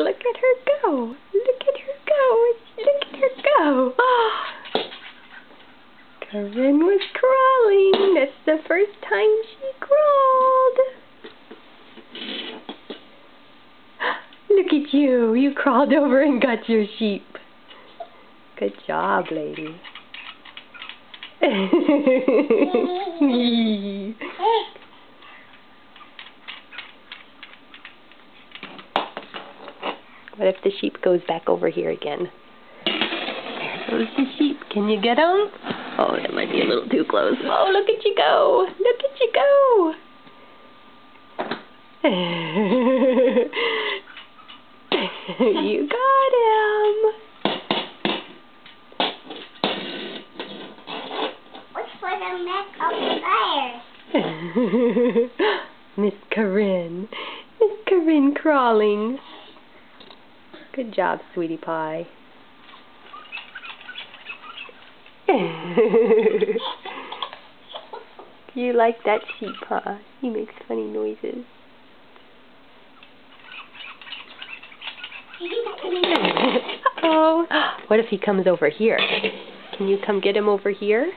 Look at her go. Look at her go. Look at her go. Corinne was crawling. That's the first time she crawled. Look at you. You crawled over and got your sheep. Good job, lady. What if the sheep goes back over here again? There goes the sheep. Can you get him? Oh, that might be a little too close. Oh, look at you go. Look at you go. You got him. What's for the neck of the bear? Miss Corinne. Miss Corinne crawling. Good job, sweetie pie. You like that sheep, huh? He makes funny noises. Uh-oh. What if he comes over here? Can you come get him over here?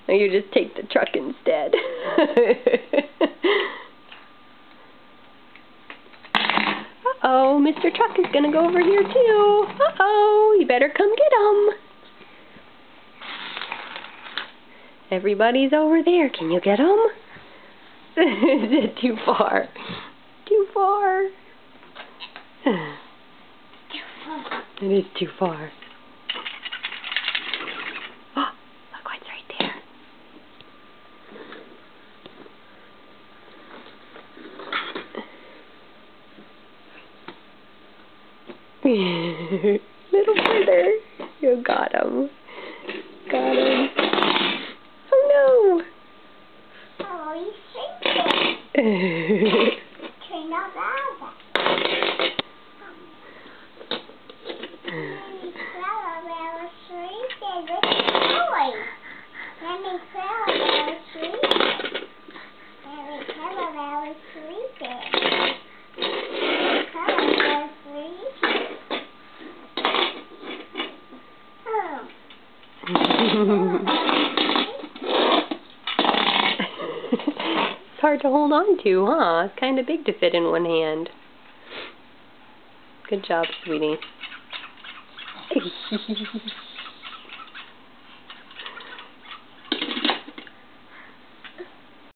Or you just take the truck instead? Uh-oh, Mr. Truck is going to go over here too. Uh-oh, you better come get him. Everybody's over there. Can you get him? Is it too far? Too far. It is too far. Oh, look what's right there. Little brother. You got him. Got him. Oh no. Oh, he's shrinking. Turn out lava. Mommy Clara was shrinking. Look at boy. Mommy Clara was shrinking. Mommy Clara was shrinking. Clara was shrinking. Oh. It's hard to hold on to, huh? It's kind of big to fit in one hand. Good job, sweetie.